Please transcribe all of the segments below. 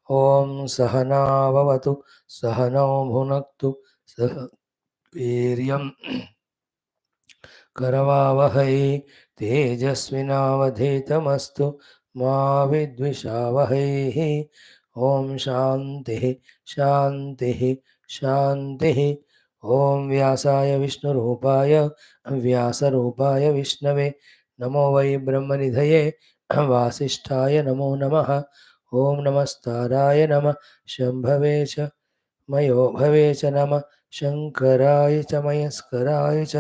ॐ सहना भवतु सहनौ भुनक्तु सह वीर्यं करवावहै तेजस्विनावधीतमस्तु मा विद्विषावहै। ॐ शान्तिः शान्तिः शान्तिः। ॐ व्यासाय विष्णुरूपाय व्यासरूपाय विष्णवे नमो वै ब्रह्मनिधये वासिष्ठाय नमो नमः। ॐ नमस्ताराय नमः शम्भवे च मयो भवे च नमः शङ्कराय च मयस्कराय च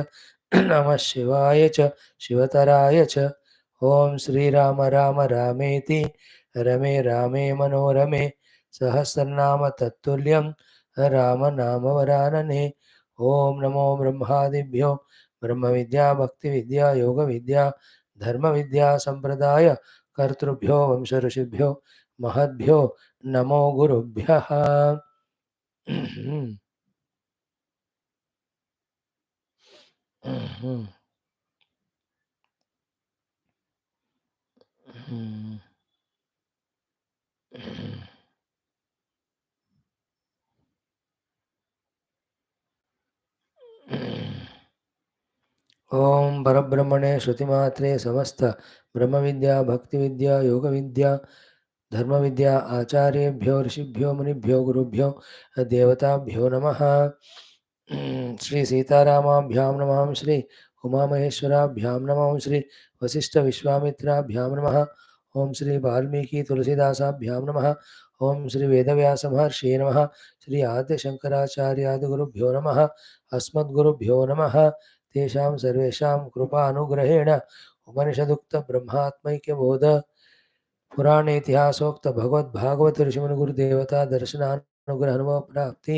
नमः शिवाय च शिवतराय च। ॐ श्रीराम राम रामेति रमे रामे मनोरमे सहस्रनाम तत्तुल्यं रामनामवरानने। ॐ नमो ब्रह्मादिभ्यो ब्रह्मविद्या भक्तिविद्या योगविद्या धर्मविद्या संप्रदाय कर्तृभ्यो वंश ऋषिभ्यो महद्भ्यो नमो गुरुभ्यः। ओम परब्रह्मणे श्रुतिमात्रे समस्त ब्रह्मविद्या भक्तिविद्या योगविद्या धर्मविद्या आचार्येभ्यो ऋषिभ्यो मुनिभ्यो गुरुभ्यो देवताभ्यो नमः। श्री सीतारामाभ्यां नमः। श्री उमामहेश्वराभ्यां नमः। श्री वशिष्ठ विश्वामित्राभ्यां नमः। ओम श्री वाल्मीकि तुलसीदासाभ्यां नमः। ओम श्री वेदव्यास महर्षि नमः। श्री आद्य शंकराचार्यादि गुरुभ्यो नमः। अस्मद्गुरुभ्यो नमः। तेषां सर्वेषां कृपानुग्रहेण उपनिषदुक्त ब्रह्मात्मैक्यबोध पुराणे इतिहासोक्त भगवद्भागवत ऋषिमुनिगुरुदेवता दर्शनानुग्रह प्राप्ति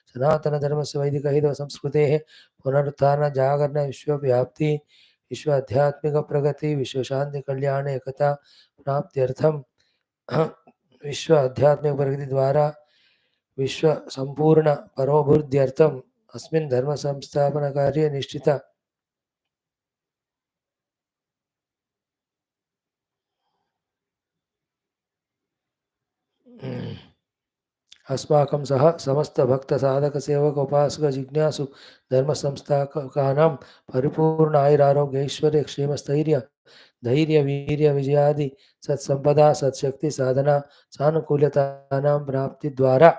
सनातन धर्म से वैदिक हित संस्कृते पुनरुत्थान जागरण विश्वव्याप्ति विश्व आध्यात्मिक प्रगति विश्व शांति कल्याण एकता प्राप्त्यर्थम विश्व आध्यात्मिक प्रगति द्वारा विश्व संपूर्ण परोभिवृद्ध्यर्थम अस्मिन् धर्म संस्थापन कार्य निष्ठित अस्माकं सह समस्त भक्त साधक सेवक उपासक जिज्ञासु धर्म संस्थापकानां परिपूर्ण आयुरारोग्य ऐश्वर्य क्षेम स्थैर्य धैर्य वीर्य विजयादि सत्संपदा सत्शक्ति साधना सानुकूल्यतानां प्राप्ति द्वारा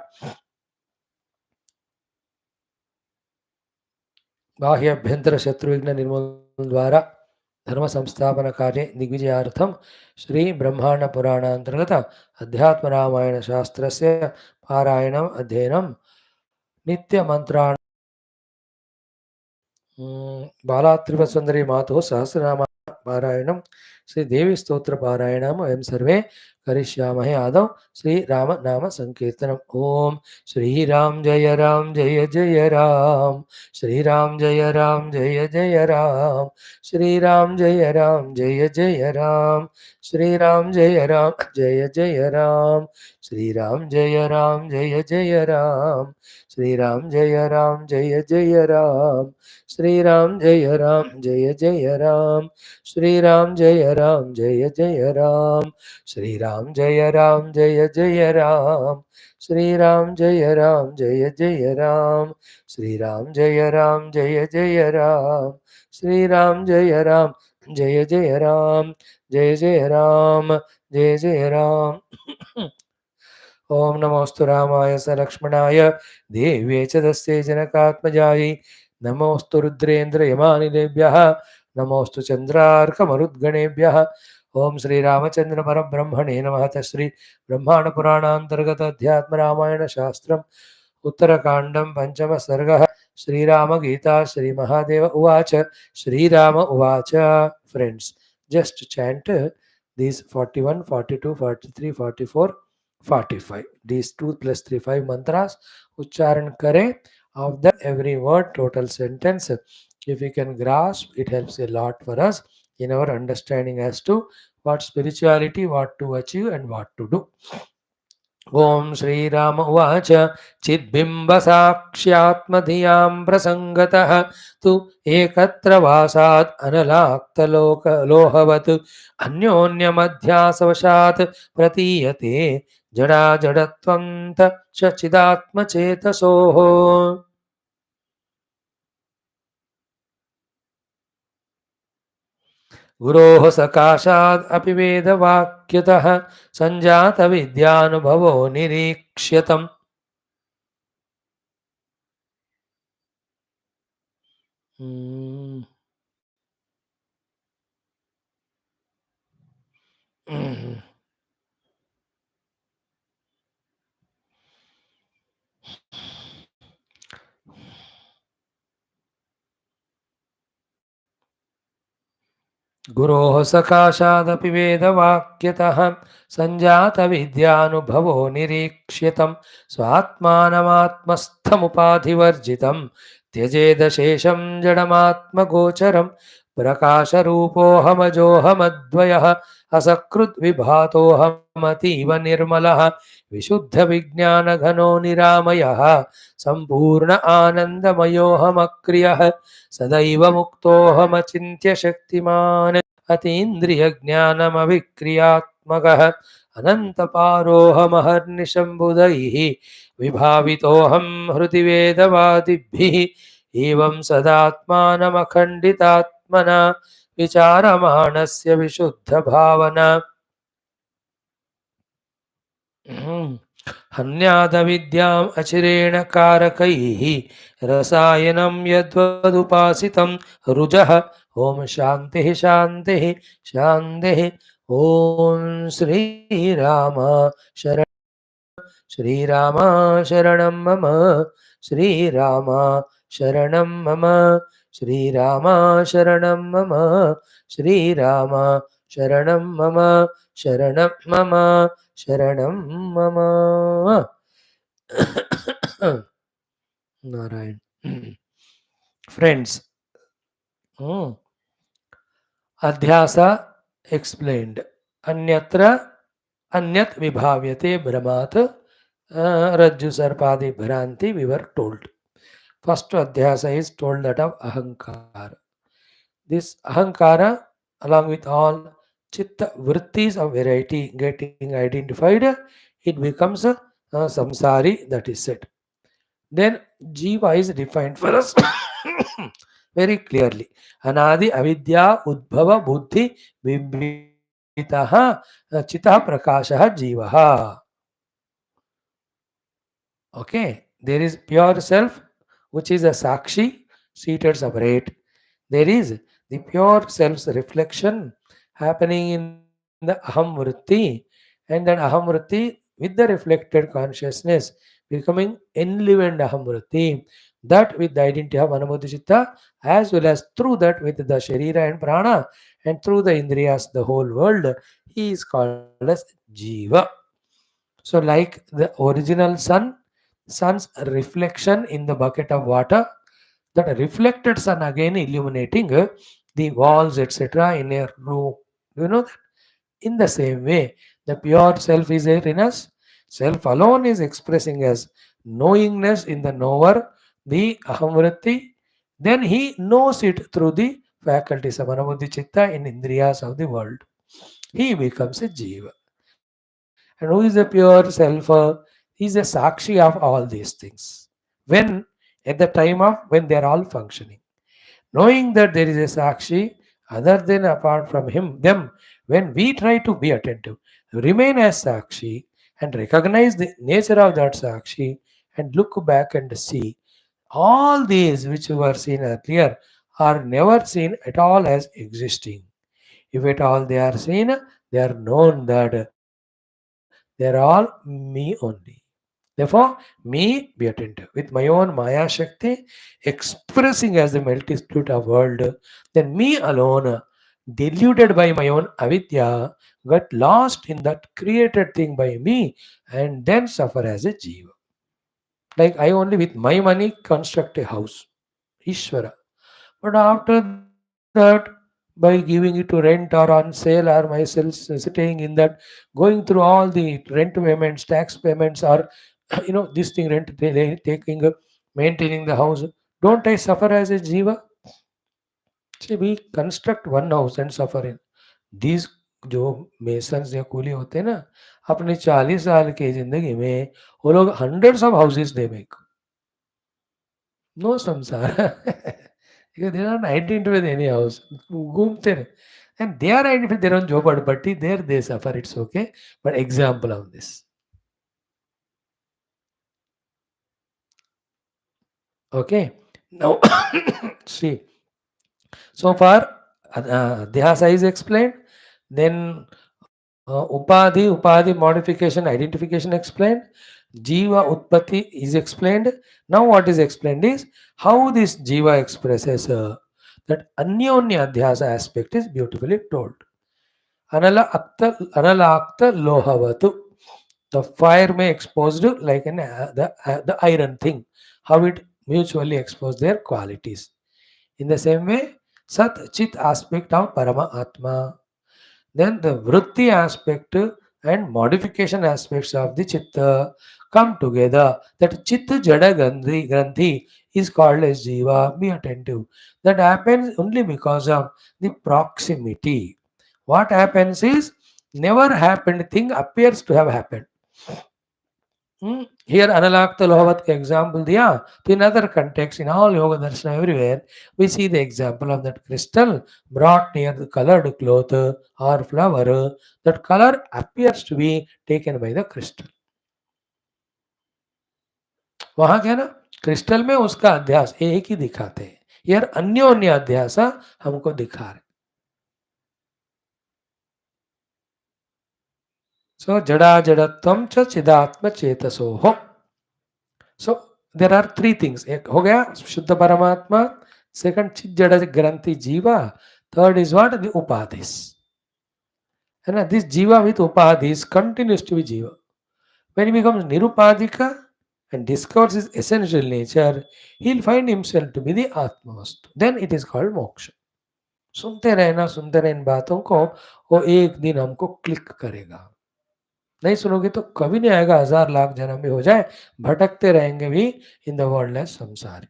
बाह्याभ्यंतर शत्रुविघ्न निर्मूलन द्वारा धर्म संस्थापन कार्य दिग्विजयार्थम श्री ब्रह्मांड पुराणांतर्गत अध्यात्म रामायण शास्त्रस्य पारायणम अध्ययनम नित्य मंत्राण बाला त्रिपुरसुंदरी मातुः सहस्रनाम पारायणम श्री देवी स्तोत्र पारायणम वयं सर्वे करिष्यामहे। आदौ श्री राम नाम संकीर्तनम। ओम श्री राम जय जय राम श्री राम जय जय राम श्री राम जय जय राम श्री राम जय जय राम श्री राम जय जय राम श्री राम जय जय राम श्री राम जय राम श्री राम जय जय राम श्री राम जय राम श्री राम जय जय राम श्री राम जय जय राम श्री राम जय जय राम जय जय राम। ओम नमोस्तु रामाय स लक्ष्मणाय देव्यै च तस्यै जनकात्मजायै नमोस्तु रुद्रेन्द्र यमानिलेभ्यः नमोस्तु चंद्रार्कमरुद्गणेभ्यः। ओम श्री रामचंद्र परब्रह्मणे नमः। श्री ब्रह्मांड पुराणांतर्गत अध्यात्म रामायण शास्त्रम उत्तरकांडम पंचम सर्गः श्रीराम गीता श्री महादेव उवाच। श्रीराम उवाच। Friends, just chant these 41, 42, 43, 44, 45, these 2 plus 3 5 mantras उच्चारण करें of the every word total sentence. If we can grasp, it helps a lot for us in our understanding as to what spirituality, what to achieve and what to do. ॐ श्रीराम उवाच चिद्बिम्बसाक्ष्यात्मधियां प्रसङ्गतः तु एकत्र वासात् अनलाक्तलोहवत् अन्योन्यमध्यासवशात् प्रतीयते जडाजडत्वं च चिदात्मचेतसोः गुरोः सकाशात् अपि वेदवाक्यतः सञ्जातविद्यानुभवो निरीक्ष्यतम् गुरोः सकाशादपि वेदवाक्यतः सञ्जातविद्यानुभवो निरीक्ष्यतं स्वात्मानमात्मस्थमुपाधिवर्जितं त्यजेदशेषं जडमात्मगोचरं प्रकाशरूपोऽहमजोऽहमद्वयः असकृद्विभातोऽहमतीव निर्मलः विशुद्धविज्ञानघनो निरामयः सम्पूर्ण आनन्दमयोऽहमक्रियः सदैव मुक्तोऽहमचिन्त्य शक्तिमान् अतीन्द्रियज्ञानमविक्रियात्मकः अनन्तपारोऽहमहर्निशम्बुधैः विभावितोऽहं हृदि वेदवादिभिः एवं सदात्मानमखण्डितात्मना विचारमाणस्य विशुद्धभावना हन्यादविद्याम् अचिरेण कारकैः रसायनं यद्वदुपासितं रुजः ॐ शान्तिः शान्तिः शान्तिः ॐ श्रीराम शरण श्रीराम शरणं मम श्रीराम शरणं मम श्रीराम शरणं मम श्रीराम शरणं मम शरणं मम शरणं मम नारायण फ्रेंड्स अध्यास एक्सप्लेन्ड अन्यत्र अन्यत विभाव्यते भ्रमात् रज्जु सर्पादि भ्रांति we were told. First adhyasa is told that of ahankara. This ahankara along with all chitta vrittis of variety getting identified, it becomes a samsari, that is said. Then jiva is defined for us very clearly. Anadi avidya udbhava buddhi bimbitaha chitah prakashah jivaha. Okay, there is pure self, which is a sakshi, seated separate. There is the pure self's reflection happening in the aham vritti, and then aham vritti with the reflected consciousness becoming enlivened aham vritti. That with the identity of anubhuti as well as through that with the sharira and prana, and through the indriyas, the whole world, he is called as jiva. So, like the original sun's reflection in the bucket of water, that reflected sun again illuminating the walls, etc., in a room. Do you know that? In the same way, the pure self is there in us. Self alone is expressing as knowingness in the knower, the ahamvritti. Then he knows it through the faculties of anabuddhi chitta in indriyas of the world. He becomes a jiva. And who is the pure self? He is a sakshi of all these things. When at the time of when they are all functioning, knowing that there is a sakshi other than apart from him, them, when we try to be attentive, remain as sakshi and recognize the nature of that sakshi and look back and see all these which were seen earlier are never seen at all as existing. If at all they are seen, they are known that they are all me only. Therefore, me be attentive with my own Maya Shakti expressing as the multitude of world, then me alone, deluded by my own avidya, got lost in that created thing by me and then suffer as a jiva. Like I only with my money construct a house, Ishvara. But after that, my by giving it to rent or on sale, or myself staying in that, going through all the rent payments, tax payments, or this thing, rent taking, maintaining the house. Don't I suffer as a jiva? See, we construct one house and suffer in these. जो masons या coolie होते हैं ना, अपने 40 साल की जिंदगी में वो लोग hundreds of houses they make. No संसार. Because they are not identified with any house. घूमते रहे. And they are identified with their own झोपड़पट्टी. There they suffer. It's okay. But example of this. Okay. Now, see. So far, Adhyasa is explained. Then Upadhi modification, identification explained. Jiva Utpatti is explained. Now what is explained is how this Jiva expresses that Anyonya Adhyasa aspect is beautifully told. Analakta lohavatu. The fire may expose like the iron thing. How it mutually expose their qualities. In the same way, Sat Chit aspect of Parama Atma. Then the Vritti aspect and modification aspects of the Chitta come together. That Chitta Jada Granthi is called as Jiva. Be attentive. That happens only because of the proximity. What happens is, never happened thing appears to have happened. Here Analakta Lohavat ka example diya. To in other context, in all Yoga Darshana everywhere, we see the example of that crystal brought near the colored cloth or flower. That color appears to be taken by the crystal. वहां क्या ना, crystal में उसका अध्यास एक ही दिखाते हैं. यार अन्योन्य अध्यास हमको दिखा रहे. So jada jadatvam cha chidatma chetasoho. So there are three things. एक हो गया शुद्ध परमात्मा, second चित जड़ ग्रंथि जीवा, third is what? The upadhis. है ना, this jiva with upadhis continues to be jiva. When he becomes nirupadhika and discovers his essential nature, he'll find himself to be the atmavastu. Then it is called moksha. सुनते रहे इन बातों को, वो एक दिन हमको क्लिक करेगा. नहीं सुनोगे तो कभी नहीं आएगा. 1000 लाख जन्म भी हो जाए, भटकते रहेंगे भी इन द वर्ल्ड एज संसारी.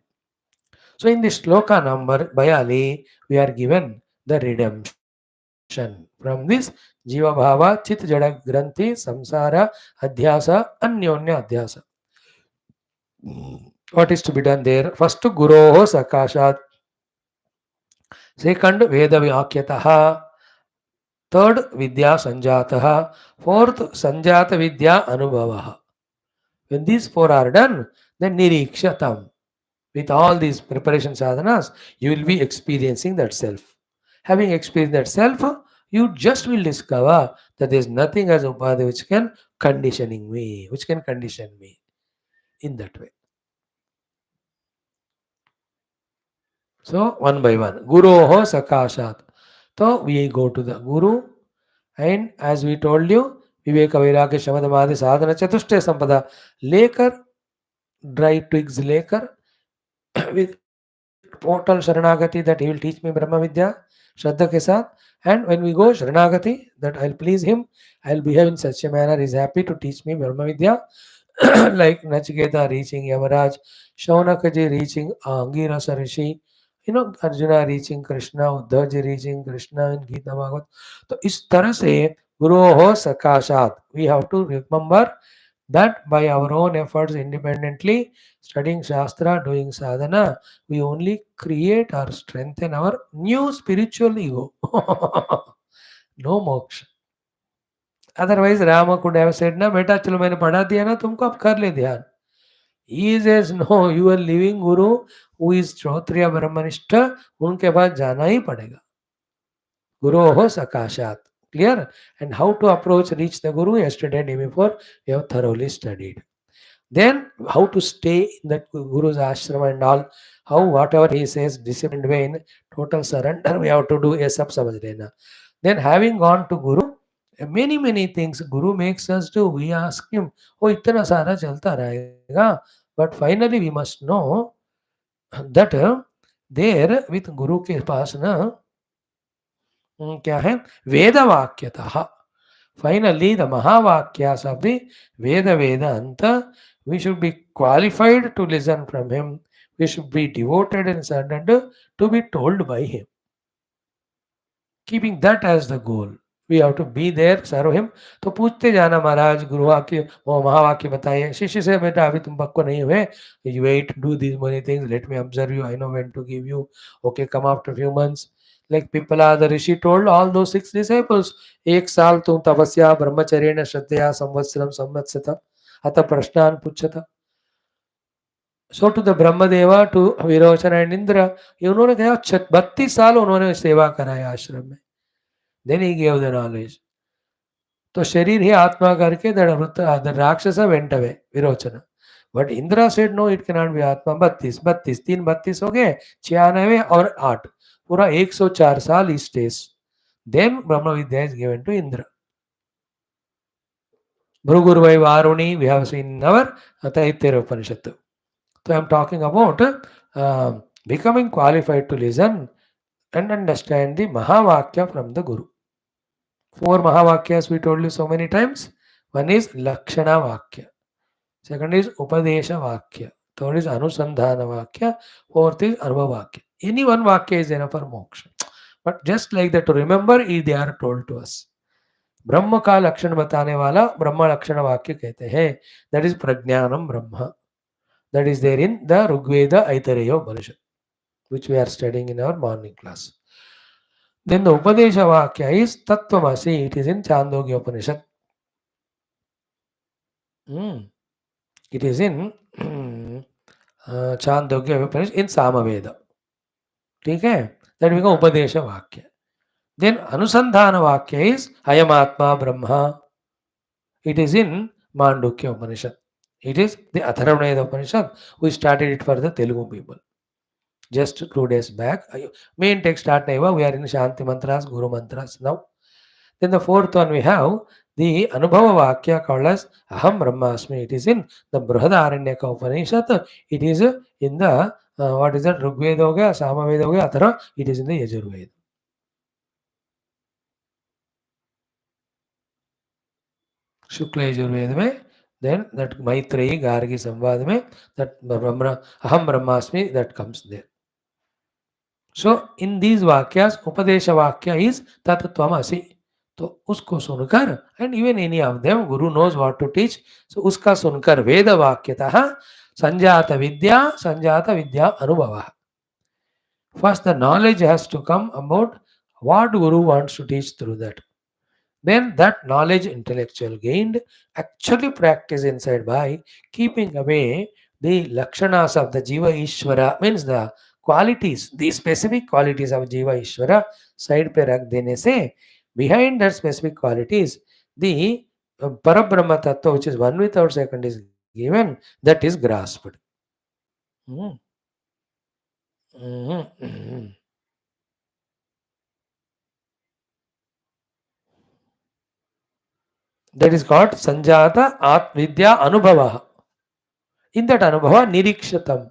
So in this shloka number 42, we are given the redemption from this jiva bhava, chit jada granthi, samsara, adhyasa, anyonya adhyasa. What is to be done there? First, guroho sakashat. Second, veda vyakyataha. Third, vidya sanjataha. Fourth, sanjata vidya anubhavaha. When these four are done, then nirikshatam. With all these preparation sadhanas, you will be experiencing that self. Having experienced that self, you just will discover that there is nothing as upadhi which can condition me in that way. So one by one, Guroho Sakashat. So we go to the Guru, and as we told you, Viveka Vairagya Shamadha Madhi Sadhana Chatushtaya Sampada, लेकर dry twigs लेकर with total Sharanagati that he will teach me Brahma Vidya, Shraddha ke saath. And when we go Sharanagati, that I'll please him, I'll behave in such a manner, he's happy to teach me Brahma Vidya. Like Nachiketa reaching Yamaraj, Shaunakaji reaching Angirasa Rishi, Arjuna reaching Krishna, Uddhavji reaching Krishna in Geetha Bhagavat. So इस तरह से गुरोः सकाशात्, we have to remember that by our own efforts independently, studying Shastra, doing sadhana, we only create or strengthen our new spiritual ego. No moksha. Otherwise, Rama could have said, na beta chalo maine padha diya na, tumko ab kar le dhyan. He says, no, you are living guru who is Shrotriya Brahmanishta, unke paas jana hi padega. Guru ho sakashat. Clear? And how to approach, reach the Guru, yesterday, day before, we have thoroughly studied. Then how to stay in that Guru's ashram and all, how whatever he says, disciplined way, in total surrender, we have to do a sab samajh lena. Then having gone to Guru, many things Guru makes us do. We ask him, oh, itna sara chalta rahega. But finally we must know that there with Guru ke paas na, क्या है? वेदवाक्यतः. Finally, the Mahavakyas of the Vedanta, we should be qualified to listen from him. We should be devoted and surrendered to be told by him. Keeping that as the goal. We have to be there, serve him. तो पूछते जाना महाराज गुरु वाक्य वो महावाक्य बताइए. शिष्य से बेटा अभी तुम पक्को नहीं हुए. You wait, do these many things. Let me observe you. I know when to give you. Okay, come after few months. Like Pipala, the Rishi told all those 6 disciples, एक साल तुम तपस्या ब्रह्मचर्येण श्रद्धया संवत्सरम संवत्सत अतः प्रश्नान पुच्छत. So to the Brahmadeva to Virochana and Indra, उन्होंने कहा 32 साल उन्होंने सेवा कराया आश्रम में. Then he gave the knowledge. तो शरीर ही आत्मा करके the rakshasa went away Virochana. But Indra said no, it can not be atma. 32 32 3 32 हो गए, 96 और 8 पूरा 104 साल ही stage. Then Brahma vidya is given to Indra. भृगुर्वै वारुणी we have seen in our Taittiriya Upanishad. So I am talking about becoming qualified to listen and understand the Mahavakya from the Guru. 4 Mahavakyas we told you so many times. One is Lakshana Vakya. Second is Upadesha Vakya. Third is Anusandhana Vakya. Fourth is Anubhava Vakya. Any one Vakya is enough for moksha. But just like that, to remember, they are told to us. ब्रह्म का लक्षण बताने वाला ब्रह्म लक्षण वाक्य कहते हैं. That is Prajnanam Brahma. That is there in the Rigveda Aitareya Upanishad, which we are studying in our morning class. Then the Upadesha Vakya is Tattvamasi. It is in Chandogya Upanishad. It is in Chandogya Upanishad in Samaveda. ठीक है? That becomes Upadesha Vakya. Then Anusandhana Vakya is Ayamatma Brahma. It is in Mandukya Upanishad. It is the Atharvaveda Upanishad. We started it for the Telugu people just 2 days back. Main text start naiva. We are in Shanti Mantras, Guru Mantras now. Then the fourth one we have the Anubhava Vakya called as Aham Brahmasmi. It is in the Brihadaranyaka Upanishad. It is in the what is that? Rigveda ho gaya, Samaveda ho gaya, Athara. It is in the Yajurveda. शुक्ल यजुर्वेद में. Then that Maitreyi Gargi Samvad में that Brahma Aham Brahmasmi that comes there. So in these Vakyas, Upadesha Vakya is Tattwamasi. तो उसको सुनकर, and even any of them, Guru knows what to teach. So उसका सुनकर वेद वाक्यतः संजात विद्या अनुभव. First the knowledge has to come about what Guru wants to teach through that. Then that knowledge intellectual gained actually practice inside by keeping away the lakshanas of the Jiva Ishvara, means the qualities, the specific qualities of Jiva Ishvara side pe rakh dene se, behind that specific qualities, the Parabrahma Tattva, which is one without second, is given, that is grasped. That is called Sanjata Vidya Anubhava. In that Anubhava, Nirikshatam.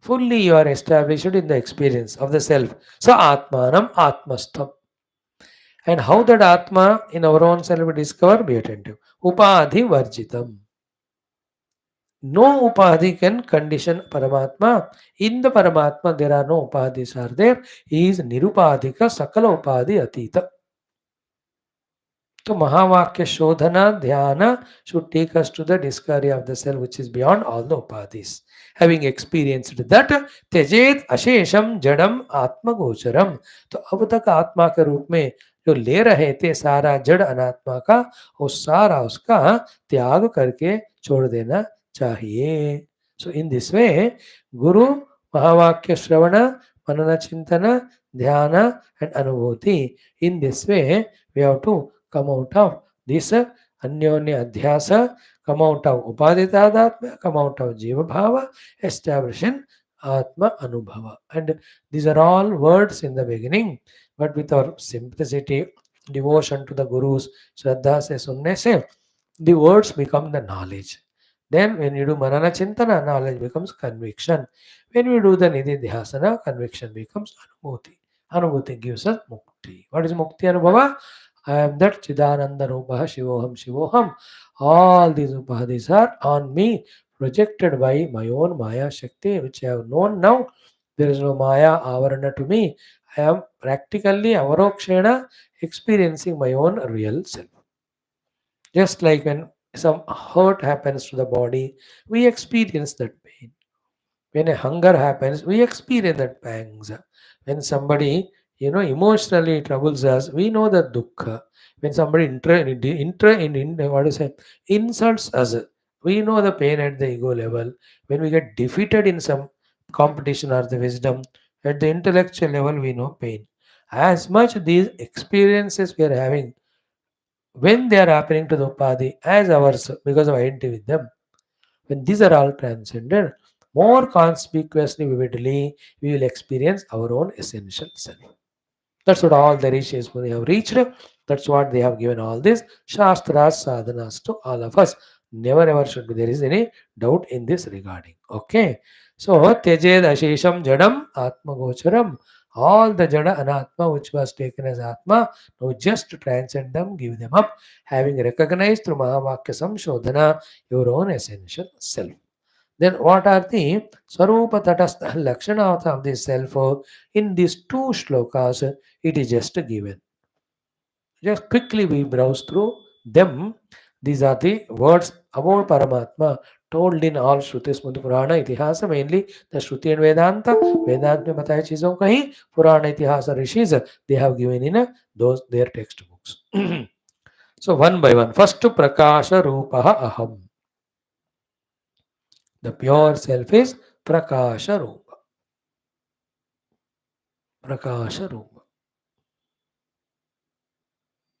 Fully you are established in the experience of the self. So Atmanam Atmastham. And how that Atma in our own self we discover, be attentive. Upadhi Varjitam. No Upadhi can condition Paramatma. In the Paramatma there are no Upadhis are there. He is Nirupadhika Sakala Upadhi Atita. So Mahavakya Shodhana Dhyana should take us to the discovery of the self which is beyond all the upadhis. Having experienced that, Tejet Ashesham Jadam Atma Gocharam. तो अब तक आत्मा के रूप में जो ले रहे थे सारा जड़ अनात्मा का, वो सारा उसका त्याग करके छोड़ देना चाहिए. So in this way, Guru Mahavakya Shravana, Manana Chintana, Dhyana and Anubhuti. In this way, we have to come out of this Anyonya Adhyasa, come out of Upaditadatma, come out of Jiva Bhava, establishing Atma Anubhava. And these are all words in the beginning, but with our simplicity, devotion to the Gurus, Shraddha se sunne se, the words become the knowledge. Then when you do Manana Chintana, knowledge becomes conviction. When we do the Nididhyasana, conviction becomes Anubhuti. Anubhuti gives us Mukti. mukti. What is mukti anubhava? I am that Chidananda Rupaha Shivoham Shivoham. All these upadhis are on me, projected by my own Maya Shakti, which I have known now. There is no Maya Avarana to me. I am practically Avarokshena experiencing my own real self. Just like when some hurt happens to the body, we experience that pain. When a hunger happens, we experience that pangs. When somebody, emotionally troubles us, we know the dukkha. When somebody what is it, insults us, we know the pain at the ego level. When we get defeated in some competition or the wisdom, at the intellectual level, we know pain. As much these experiences we are having, when they are happening to the upadhi as ours because of identity with them, when these are all transcended, more conspicuously, vividly, we will experience our own essential self. That's what all the rishis Muni have reached. That's what they have given all this Shastras, Sadhanas to all of us. Never ever should be there is any doubt in this regarding. Okay. So Tejed Ashisham Jadam Atma Gocharam. All the Jada Anatma which was taken as Atma, now just transcend them, give them up, having recognized through Mahavakya Samshodhana your own essential self. Then what are the Swarupa Tatastha Lakshanas of the self? In these two shlokas, it is just given. Just quickly we browse through them. These are the words about Paramatma told in all Shrutis, Smriti, Purana, Itihasa, mainly the Shruti and Vedanta. Vedanta में बताया चीजों का ही Purana, Itihasa, Rishis they have given in those their textbooks. So one by one. First Prakasha Rupaha Aham. The pure self is Prakasha Rupa. Prakasha Rupa.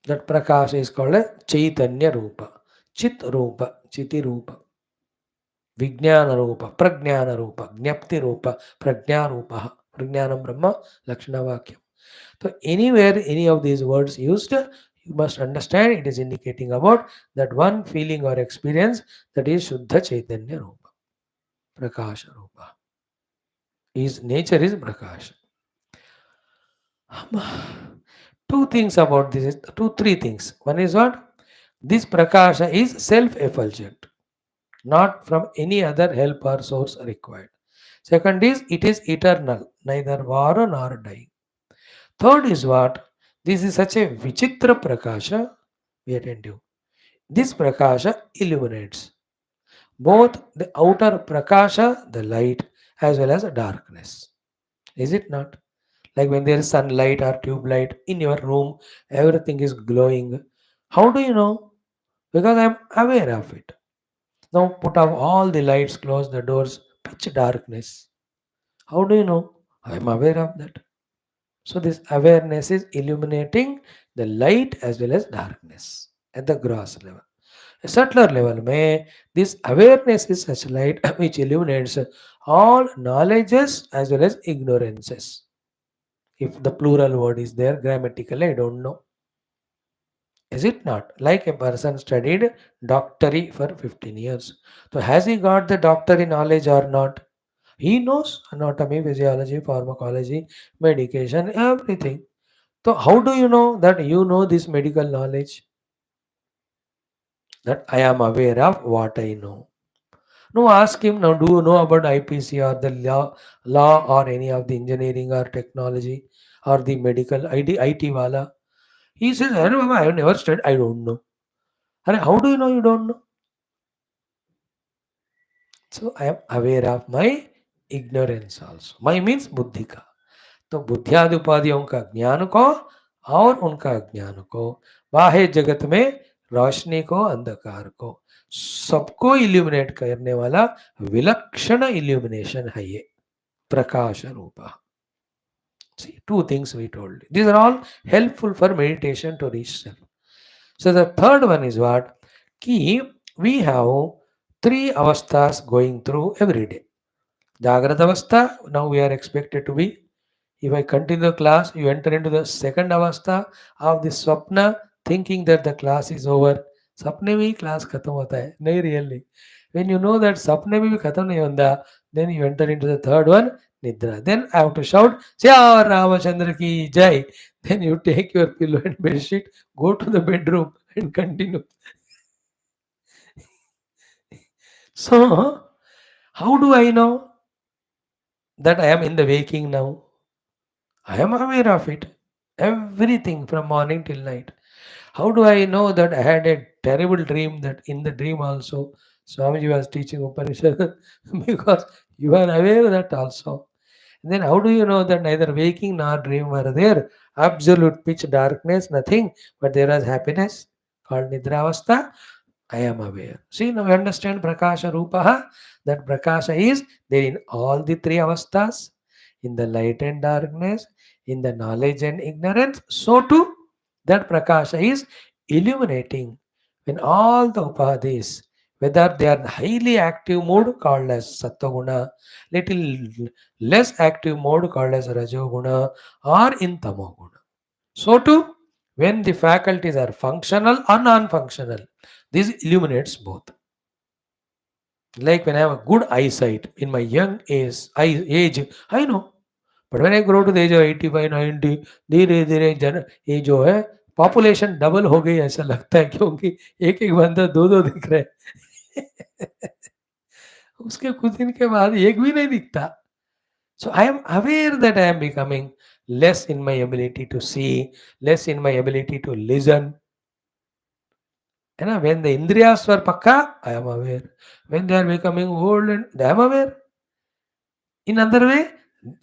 That Prakasha is called a Chaitanya Rupa. Chit Rupa. Chiti Rupa. Vijnana Rupa. Pragnana Rupa. Jnapti Rupa. Prajna Rupa. Pragnanam Brahma. Lakshana Vakyam. So anywhere any of these words used, you must understand it is indicating about that one feeling or experience that is Shuddha Chaitanya Rupa. Prakasha Rupa. His nature is Prakasha. Two things about this, three things. One is what? This Prakasha is self-effulgent, not from any other help or source required. Second is, it is eternal, neither born nor dying. Third is what? This is such a Vichitra Prakasha. Be attentive. This Prakasha illuminates both the outer Prakasha, the light, as well as the darkness. Is it not? Like when there is sunlight or tube light in your room, everything is glowing. How do you know? Because I am aware of it. Now put off all the lights, close the doors, pitch darkness. How do you know? I am aware of that. So this awareness is illuminating the light as well as darkness at the gross level. A subtler level may this awareness is such light which illuminates all knowledges as well as ignorances. If the plural word is there grammatically, I don't know. Is it not? Like a person studied doctory for 15 years. So has he got the doctory knowledge or not? He knows anatomy, physiology, pharmacology, medication, everything. So how do you know that you know this medical knowledge? That I am aware of what I know. No, ask him now, do you know about IPC or the law or any of the engineering or technology or the medical IT wala? He says, I don't know, I have never studied, I don't know. How do you know you don't know? So I am aware of my ignorance also. My means बुद्धि का. तो बुद्धियादि उपाधियों का ज्ञान को और उनका ज्ञान को बाह्य जगत में रोशनी को अंधकार को सबको इल्यूमिनेट करने वाला विलक्षण इल्यूमिनेशन है ये प्रकाश रूपा. See, two things we told. These are all helpful for meditation to reach self. So the third one is what? Ki we have three avasthas going through every day. Jagrata avastha, now we are expected to be. If I continue the class, you enter into the second avastha of the swapna, thinking that the class is over. सपने में ही class खत्म होता है नहीं really. When you know that सपने में भी खत्म नहीं होता, then you enter into the third one, Nidra. Then I have to shout, Jai Ramachandra ki Jai. Then you take your pillow and bed sheet, go to the bedroom and continue. So, how do I know that I am in the waking now? I am aware of it. Everything from morning till night. How do I know that I had a terrible dream, that in the dream also Swamiji was teaching Upanishad? Because you are aware of that also. Then how do you know that neither waking nor dream were there? Absolute pitch darkness, nothing, but there was happiness called Nidravastha. I am aware. See, now you understand Prakasha Rupaha? That Prakasha is there in all the three avasthas, in the light and darkness, in the knowledge and ignorance. So too, that Prakasha is illuminating when all the upadhis, whether they are highly active mode called as Sattva little less active mode called as Rajoguna, or in Tamoguna. So too, when the faculties are functional or non-functional, this illuminates both. Like when I have a good eyesight in my young age, I know. But when I grow to the age of 85, 90, धीरे धीरे ये जो है population double हो गई ऐसा लगता है, क्योंकि एक एक बंदा दो दो दिख रहे हैं। उसके कुछ दिन के बाद एक भी नहीं दिखता. So I am aware that I am becoming less in my ability to see, less in my ability to listen. And when the indriyas were pakka, I am aware. When they are becoming old, and I am aware. In other way,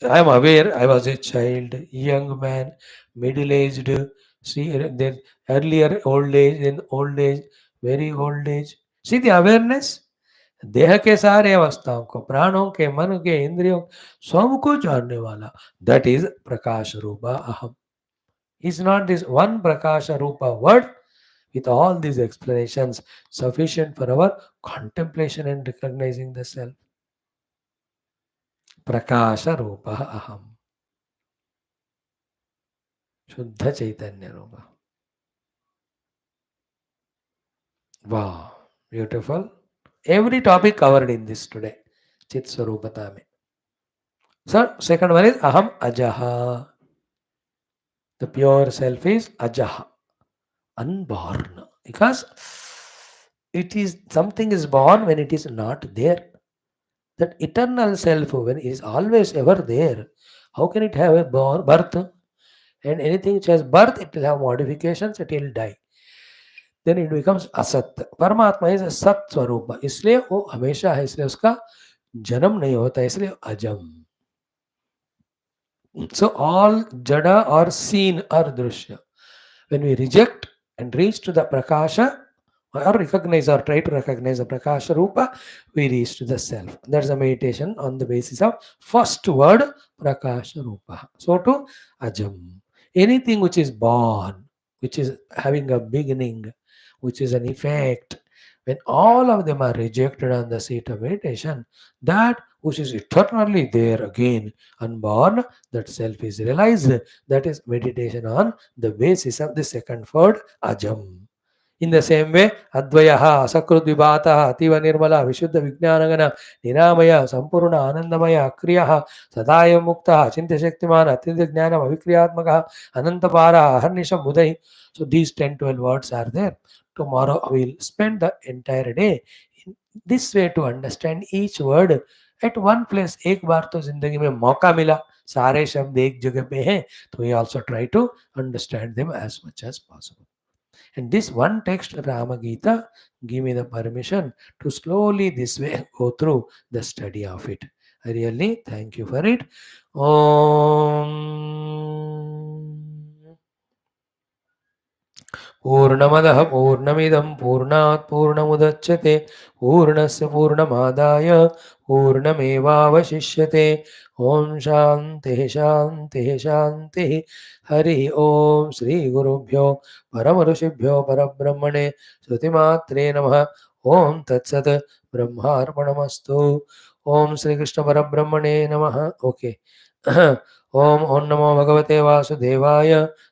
I am aware I was a child, young man, middle-aged, see, then earlier old age, then old age, very old age. See the awareness? देह के सारे अवस्थाओं को, प्राणों के, मन के, इंद्रियों, सबको जानने वाला, that is प्रकाश रूपा अहम. Is not this one prakasha rupa word with all these explanations sufficient for our contemplation and recognizing the self? Prakasha rupa aham. Shuddha Chaitanya rupa. Wow, beautiful. Every topic covered in this today. Chit Swarupata mein. So, second one is aham ajaha. The pure self is ajaha, unborn. Because it is something is born when it is not there. That eternal self, when it is always ever there, how can it have a birth? And anything which has birth, it will have modifications, it will die. Then it becomes asat. परमात्मा is a सत स्वरूप, इसलिए वो हमेशा है, इसलिए उसका जन्म नहीं होता, इसलिए अजम. So all jada or seen or drishya, when we reject and reach to the prakasha, or recognize or try to recognize the prakasha rupa, we reach to the self. That's a meditation on the basis of first word prakasha rupa. So to ajam, anything which is born, which is having a beginning, which is an effect, when all of them are rejected on the seat of meditation, that which is eternally there again, unborn, that self is realized. That is meditation on the basis of the second word ajam. In the same way, Advayaha, Asakrudvibhataha, Ativa Nirmala, Vishuddha Vijnanagana, Ninamaya, Sampurna, Anandamaya, Akriyaha, Sadaya Mukta, Chinta Shaktimana, Atinda Jnanam, Avikriyatmaka, Anantapara, Aharnisham Budai. So these 10-12 words are there. Tomorrow we will spend the entire day in this way to understand each word at one place. एक बार तो जिंदगी में मौका मिला, सारे शब्द एक जगह पे हैं, तो we also try to understand them as much as possible. And this one text, Rama Gita, give me the permission to slowly this way go through the study of it. I really thank you for it. Om पूर्णमदः पूर्णमिदं पूर्णात् पूर्णमुदच्यते पूर्णस्य पूर्णमादाय पूर्णमेवावशिष्यते. ओम शान्तिः शान्तिः शान्तिः. हरिः ओम. श्री गुरुभ्यो परम ऋषिभ्यो परब्रह्मणे श्रुतिमात्रे नमः. ओम तत्सत्. ब्रह्मार्पणमस्तु. ओम श्री कृष्ण परब्रह्मणे नमः. ओके. ओम नमो भगवते वासुदेवाय.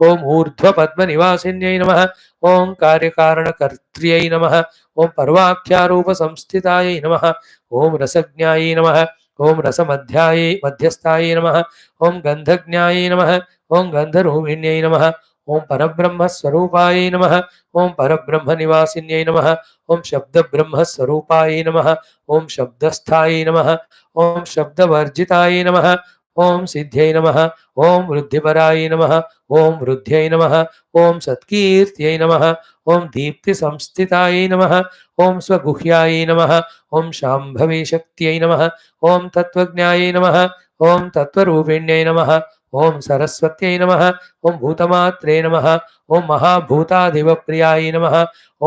ओम ऊर्ध्व पद्म निवासिन्यै नमः। ओम कार्यकारणकर्त्र्यै नमः। ओम पर्वाख्यारूप संस्थितायै नमः। ओम रसज्ञायै नमः। ओम रसमध्यायै मध्यस्थायै नमः। ओम गंधज्ञायै नमः। ओम गंधरूपिण्यै नमः। ओम परब्रह्म स्वरूपाय नमः। ओम परब्रह्म निवासिन्यै नमः। ओम शब्द ब्रह्म स्वरूपाय नमः। ओम शब्दस्थाय नमः। ओम शब्दवर्जिताय नमः। ओम सिद्ध्यै नमः। ओम वृद्धिपराय नमः। ओम वृद्ध्यै नमः। ओम सत्कीर्त्यै नमः। ओम दीप्ति संस्थिताय नमः। ओम स्वगुह्याय नमः। ओम शाम्भवी शक्त्यै नमः। ओम तत्त्वज्ञायै नमः। ओम तत्त्वरूपिण्यै नमः। ओम सरस्वत्यै नमः। ओम भूतमात्रे नमः। ओम महाभूताधिपप्रियाय नमः।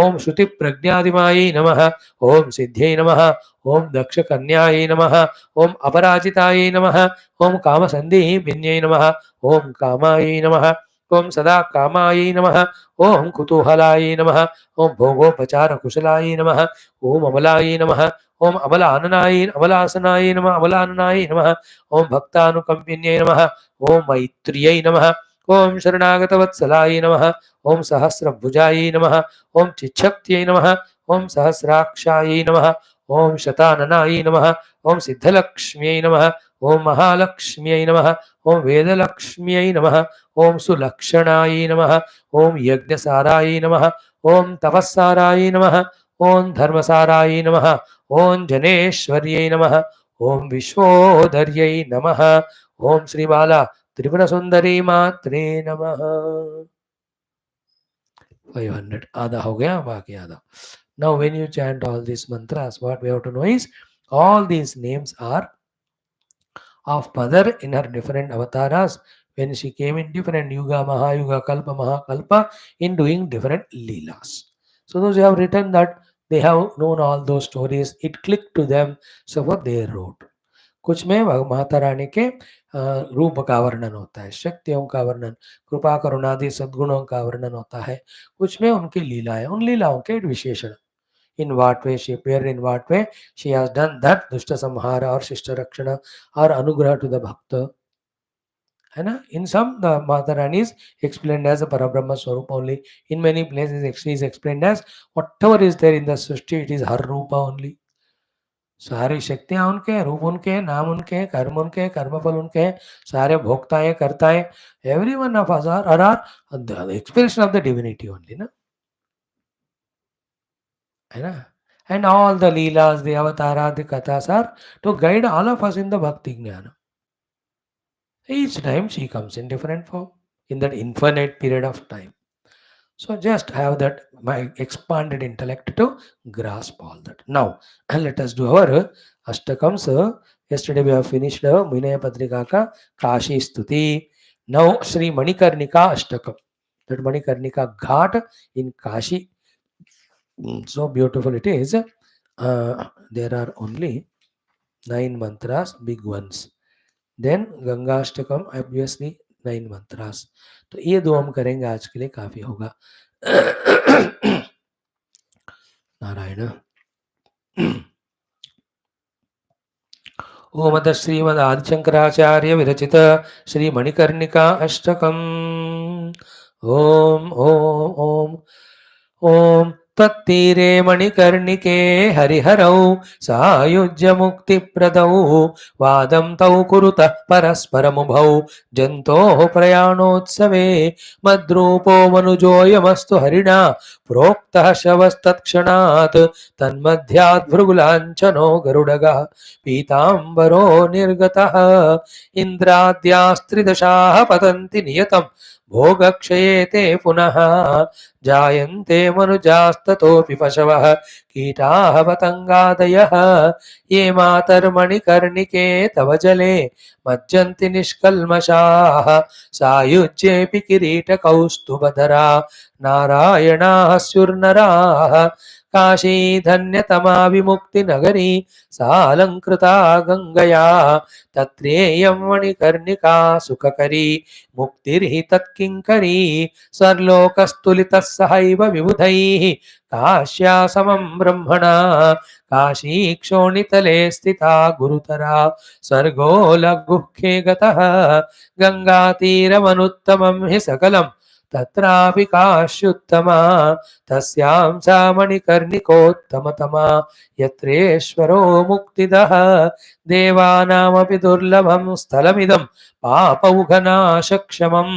ओम श्रुतिप्रज्ञादिमायै नमः। ओम सिद्ध्यै नमः। ओम दक्षकन्यायै नमः। ओम अपराजितायै नमः। ओम कामसन्धिभिन्यै नमः। ओम कामायै नमः। ओम सदा कामायै नमः। ओम कुतूहलायै नमः। ओम भोगोपचारकुशलायै नमः। ओम अमलायै नमः। ओम अमलासनाय नमः। अमलाननाय नमः। ओम भक्तानुकंपिन्यै नमः। ओम मैत्र्यै नमः। ओम शरणागतवत्सलाय नमः। ओम सहस्रभुजायै नमः। ओम चिच्छक्त्यै नमः। ओम सहस्राक्षायै नमः। ओम शताननाय नमः। ओम सिद्धलक्ष्म्यै नमः। ओम महालक्ष्म्यै नमः। ओम वेदलक्ष्म्यै नमः। ओम सुलक्षणाय नमः। ओम यज्ञसाराय नमः। ओम तपस्साराय नमः। ओम धर्मसाराय नमः। ओम जनेश्वर्यै नमः। ओम विश्वोदर्यै नमः। ओम श्री बाला त्रिपुर सुंदरी मात्रे नमः। 500 आधा हो गया, बाकी आधा. Now when you chant all these mantras, what we have to know is all these names are of mother in her different avatars when she came in different yuga, mahayuga, kalpa, mahakalpa, in doing different leelas. So those who have written that, they have known all those stories, it clicked to them, so what they wrote. कुछ में माता रानी के रूप का वर्णन होता है, शक्तियों का वर्णन, कृपा करुणादि सद्गुणों का वर्णन होता है, कुछ में उनकी लीलाएं, उन लीलाओं के विशेषण, in what way she appeared, in what way she has done that dushta samhara or shishta rakshana or anugraha to the bhakta. है ना? In some the Mata Rani is explained as a Parabrahma Swarup only. In many places she is explained as whatever is there in the Srishti, it is her Rupa only. सारी शक्तियां उनके हैं, रूप उनके हैं, नाम उनके हैं, कर्म उनके हैं, कर्मफल उनके हैं, सारे भोक्ताएं करताएं, every one of us are the expression of the divinity only ना, है ना? And all the leelas, the avatara, the kathas are to guide all of us in the bhakti jnana. Each time she comes in different form in that infinite period of time. So just have that my expanded intellect to grasp all that. Now let us do our Ashtakams. Yesterday we have finished Vinaya Padrika ka Kashi Stuti. Now Sri Manikarnika Ashtakam. That Manikarnika Ghat in Kashi. So beautiful it is. There are only 9 mantras, big ones. Then Ganga Ashtakam, obviously 9 mantras. तो ये दो हम करेंगे आज के लिए, काफी होगा. नारायण. ओम अथ श्रीमद् आदिशंकराचार्य विरचित श्री मणिकर्णिका अष्टकम्. ओम ओम ओम ओम तत्तीरे मणिकर्णिके हरिहरौ सायुज्य मुक्तिप्रदौ वादं तौ कुरुतः परस्परमुभौ जन्तोः प्रयाणोत्सवे मद्रूपो मनुजोऽयमस्तु हरिणा प्रोक्तः शवस्तत्क्षणात् तन्मध्यात् भृगुलाञ्छनो गरुडगः पीताम्बरो निर्गतः इन्द्राद्यास्त्रिदशाः पतन्ति नियतं भोगक्षये ते पुनः जायन्ते मनुजास्ततोऽपि पशवः कीटाः पतङ्गादयः ये मातर्मणिकर्णिके तव जले मज्जन्ति निष्कल्मषाः सायुज्येऽपि किरीटकौस्तुभधरा नारायणाः स्युर्नराः काशी धन्यतमा विमुक्तिनगरी सालङ्कृता गङ्गया तत्रेयं मणिकर्णिका सुखकरी मुक्तिर्हि तत्किङ्करी सर्लोकस्तुलितः सहैव विबुधैः काश्या समं ब्रह्मणा काशी क्षोणितले स्थिता गुरुतरा स्वर्गो लघुःखे गतः गङ्गातीरमनुत्तमं हि सकलं तत्रापि काश्युत्तमा तस्यां सा मणिकर्णिकोत्तमतमा यत्रेश्वरो मुक्तिदः देवानामपि दुर्लभं स्थलमिदं पापौघनाशक्षमं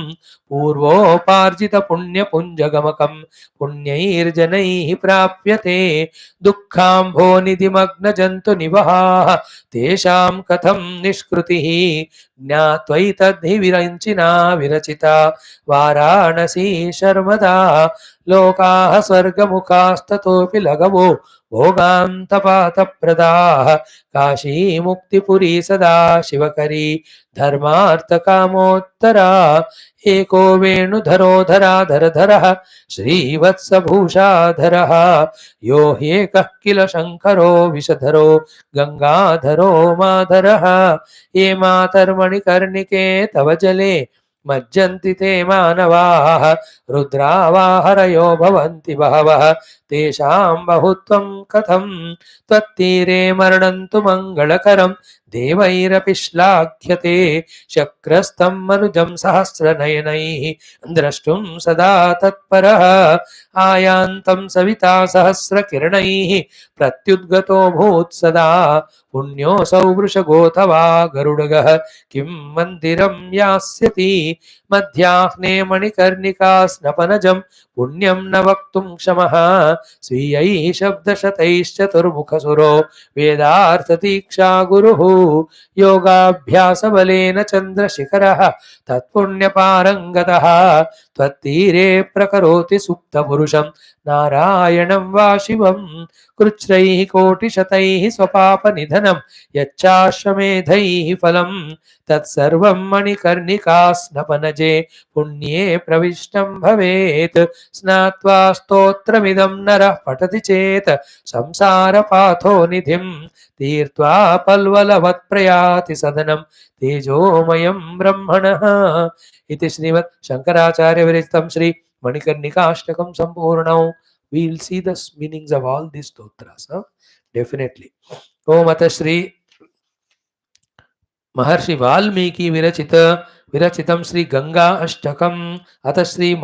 पूर्वोपार्जितपुण्यपुञ्जगमकं पुण्यैर्जनैः प्राप्यते दुःखाम्भोनिधिमग्नजन्तुनिवहाः तेषां कथं निष्कृतिः ज्ञात्वैतद्धि विरञ्चिना विरचिता वाराणसी शर्मदा लोकाः स्वर्गमुखास्ततोऽपि लघवो भोगान्तपातप्रदाः काशी मुक्तिपुरी सदा शिवकरी धर्मार्थकामोत्तरा एको वेणुधरोधराधरधरः श्रीवत्सभूषाधरः यो ह्येकः किल शङ्करो विषधरो गङ्गाधरो माधरः ये मातर्मणिकर्णिके तव जले मज्जन्ति ते मानवाः रुद्रावाहरयो भवन्ति बहवः तेषां बहुत्वं कथं त्वत्तीरे मरणन्तु मङ्गलकरं देवैरपि श्लाघ्यते शक्रस्तं मनुजं सहस्रनयनैः द्रष्टुं सदा तत्परः आयान्तं सविता सहस्रकिरणैः प्रत्युद्गतो भूत् सदा पुण्योऽसौ वृषगोऽथवा गरुडगः किं मन्दिरं यास्यति मध्याह्ने मणिकर्णिका स्नपनजं पुण्यं न वक्तुं क्षमः स्वीयैः शब्दशतैश्चतुर्मुखसुरो वेदार्थतीक्षा गुरुः योगाभ्यासबलेन चन्द्रशिखरः तत्पुण्यपारङ्गतः त्वत्तीरे प्रकरोति सुप्तपुरुषं नारायणं वा शिवं कृच्छ्रैः कोटिशतैः स्वपापनिधनं यच्चाश्वमेधैः फलं तत्सर्वं मणिकर्णिका स्नपनजे पुण्ये प्रविष्टं भवेत् स्नात्वा स्तोत्रमिदं नरः पठति चेत् संसारपाथो निधिं तीर्त्वा पल्वलवत् प्रयाति सदनं तेजोमयं ब्रह्मणः इति श्रीमद् शंकराचार्य विरचितं Shri मणिकर्णिकाष्टकं संपूर्णं. We'll see the meanings of all these stotras, definitely. Om Ata Shri महर्षि वाल्मीकि विरचितं श्री गंगा अष्टकम अथ श्री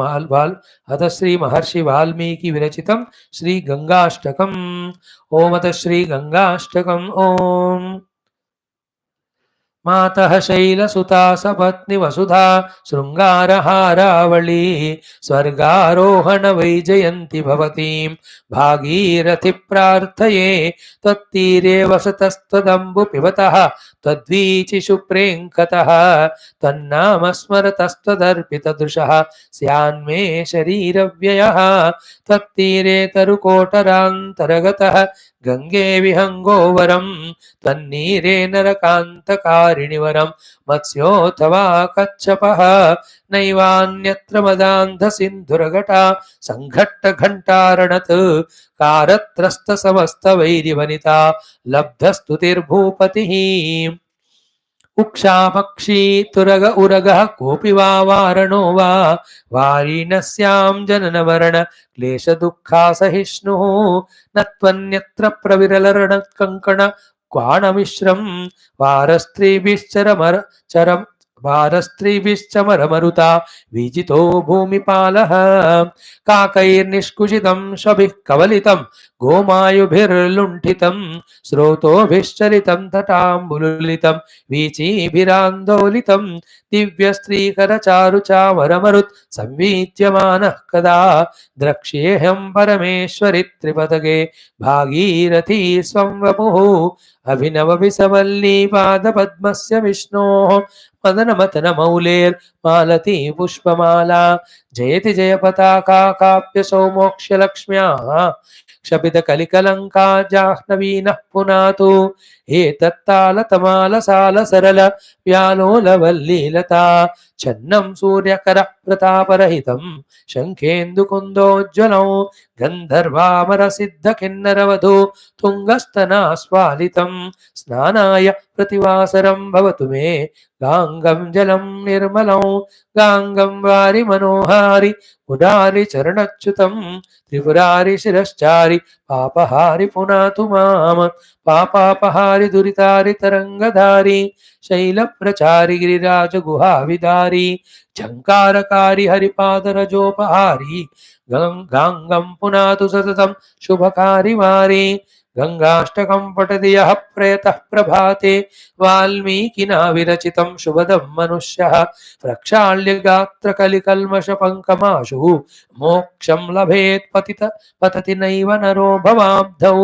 महर्षि वाल्मीकि विरचितं श्री गंगा अष्टकम. ओम अथ श्री गंगा अष्टकम. ओम मातः शैलसुता सपत्नी वसुधा शृंगारहारावली स्वर्गारोहण वैजयन्ती भवतीं भागीरथि प्रार्थये त्वत्तीरे वसतस्त्वदम्बु पिबतः त्वद्वीचिषु प्रेङ्कतः तन्नाम स्मरतस्त्वदर्पितदृशः स्यान्मे शरीरव्ययः त्वत्तीरे तरुकोटरान्तरगतः गंगे विहंगोवरं तन्नीरे नरकान्तकारिणिवरं मत्स्योऽथवा कच्छपः नैवान्यत्र मदान्धसिन्धुरघटा सङ्घट्टघण्टारणत् कारत्रस्तसमस्तवैरिवनिता लब्धस्तुतिर्भूपतिः उक्षापक्षी तुरग उरगः कोऽपि वा वारणो वा वारिणस्यां जननमरण क्लेशदुःखासहिष्णुः न त्वन्यत्र प्रविरलरणकङ्कण क्वाणमिश्रं वारस्त्रीभिश्चमरमरुता विजितो भूमिपालः काकैर्निष्कुशितं शभिः कवलितं गोमायुभिर्लुण्ठितं स्रोतोभिश्चरितं तटाम्बुलितं वीचीभिरान्दोलितं दिव्यस्त्रीकरचारुचामरमरुत् संवीच्यमानः कदा द्रक्ष्येऽहं परमेश्वरि त्रिपदगे भागीरथी स्वं वपुः अभिनवविसवल्लीपादपद्मस्य विष्णोः मदनमथनमौलेर्मालती पुष्पमाला जयति जयपताका काप्यसौ मोक्ष्यलक्ष्म्याः क्षपितकलिकलङ्का जाह्नवीनः पुनातु एतत्तालतमालसालसरल व्यालोलवल्लीलता छन्नं सूर्यकर प्रतापरहितं शङ्खेन्दुकुन्दोज्ज्वलं गन्धर्वामरसिद्धकिन्नरवधू तुङ्गस्तनास्वालितं स्नानाय प्रतिवासरं भवतु मे गाङ्गं जलं निर्मलं गाङ्गं वारि मनोहारि मुरारि चरणच्युतं त्रिपुरारि शिरश्चारि पापहारि पुनातु माम पापापहारि दुरितारि तरंगधारी शैलप्रचारि गिरिराज गुहाविदारी झंकारकारी हरिपादरजोपहारी गांगं पुनातु सततं शुभकारी वारी गंगाष्टकं पठति यः प्रयतः प्रभाते वाल्मीकिना विरचितं शुभदं मनुष्यः प्रक्षाल्य गात्र कलिकल्मषपङ्कमाशुः मोक्षं लभेत् पतति नैव नरो भवाब्धौ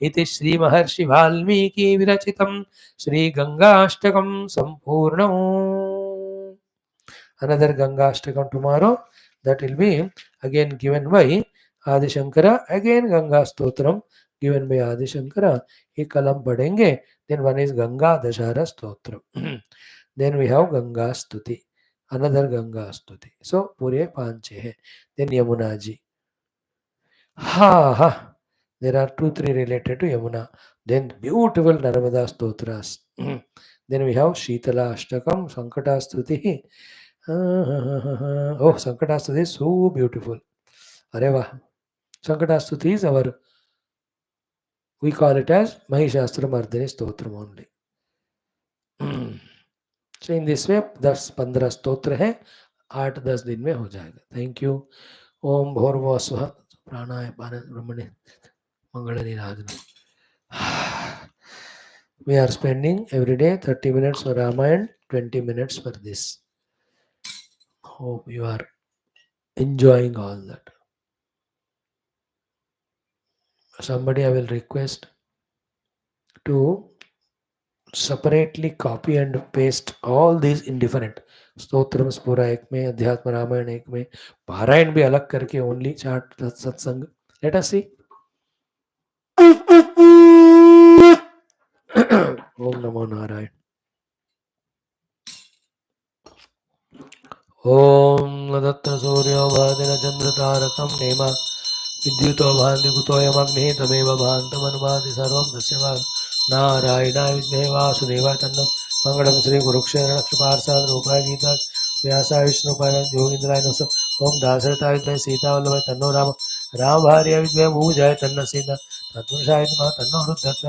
इति श्री महर्षि वाल्मीकि विरचितं श्री गंगाष्टकं सम्पूर्णम्. Another Ganga tomorrow, that will be again given by Adi Shankara, again Ganga Stotram given by Adi Shankara. एक कलम पढ़ेंगे. Then one is Ganga Dashara Stotram. Then we have Ganga Stuti, another Ganga Stuti. So पूरे 5-6 है. Then Yamuna ji. Ha. There are 2-3 related to Yamuna. Then beautiful Narmada Stotras. Then we have Shitala Ashtakam, Sankata Stuti. Oh, Sankata Stuti is so beautiful. Areva. Sankata Stuti is our, we call it as Mahishastra Mardani Stotram only. So in this way 10-15 स्तोत्र है, 8-10 दिन में हो जाएगा. Thank you. ओम भूर्भुवः स्वः प्राणाय ब्रह्मणे मंगल निराजन. We are spending every day 30 minutes for Ramayana, 20 minutes for this. Hope you are enjoying all that. Somebody I will request to separately copy and paste all these in different स्तोत्रम्स पूरा एक में, अध्यात्म रामायण एक में, पारायण भी अलग करके ओनली चार्ट सत्संग. लेट अस सी. ओम नमो नारायण. ओम दत्त सूर्यो भादिन चंद्र तारकम नेमा विद्युतो भान्ति कुतोयमग्निः तमेव भान्तमनुभाति सर्वं तस्य भाग नारायणाय विद्महे वासुदेवाय तन्नो मंगलम. श्री कुरुक्षेत्र नक्षपार्षद रूपाय गीता व्यासाय विष्णुपाय योगींद्राय नमः. ओम दाशरथाय विद्महे सीतावल्लभाय तन्नो राम राम भार्याय विद्महे भूजाय तन्न सीता तत्पुरुषाय नमः तन्नो रुद्रः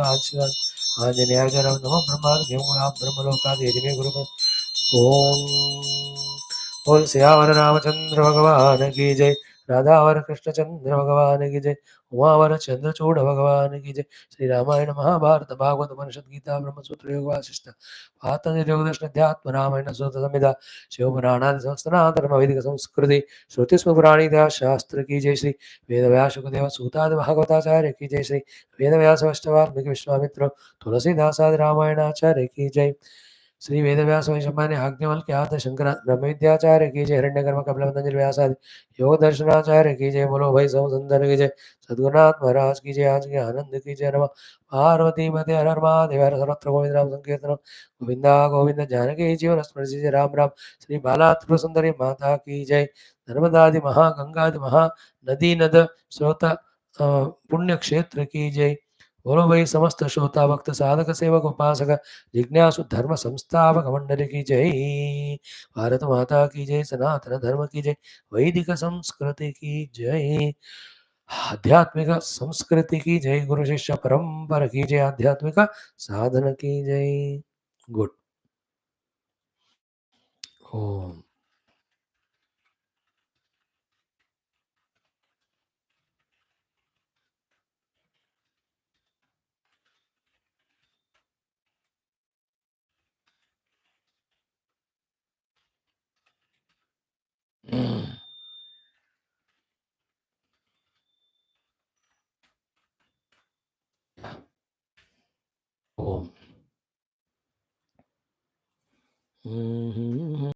आंजनेयाय नमः ब्रह्माद देवगुणाः ब्रह्मलोकादेव गुरु. ओम बोल सियावर रामचंद्र भगवान की जय. राधावर कृष्णचंद्र भगवान की जय. उमावर चंद्रचूड़ भगवान की जय. श्री रामायण महाभारत भागवत उपनिषद गीता ब्रह्मसूत्र योग वासिष्ठ पातंजलि योग दर्शन अध्यात्म रामायण सूत संहिता शिव पुराणादि संस्थान वैदिक संस्कृति श्रुति स्मृति इतिहास शास्त्र की जय. श्री वेद व्यास सुखदेव सूतादि भागवताचार्य की जय. श्री वेद व्यास वाल्मीकि विश्वामित्र तुलसीदासादि रामायणाचार्य की जय. श्री वेद व्यास वैशंपायन आज्ञवल के आद शंकर ब्रह्म विद्याचार्य की जय. हिरण्यकर्म कपिल पतंजलि व्यासादि योग दर्शनाचार्य की जय. बोलो भाई सब सुंदर की जय. सद्गुरुनाथ महाराज की जय. आज के आनंद की जय. नमः पार्वती मते हर हर महादेव. हर सर्वत्र गोविंद नाम संकीर्तन गोविंदा गोविंद जानकी जीवन स्मरण जय. राम राम. श्री बाला त्रिपुर सुंदरी माता की जय. नर्मदादि महा गंगादि महा नदी नद स्रोत पुण्य क्षेत्र की जय. बोलो भाई समस्त श्रोता भक्त साधक सेवक उपासक जिज्ञासु धर्म संस्थापक मंडल की जय. भारत माता की जय. सनातन धर्म की जय. वैदिक संस्कृति की जय. आध्यात्मिक संस्कृति की जय. गुरु शिष्य परंपरा की जय. आध्यात्मिक साधन की जय. गुड. ओम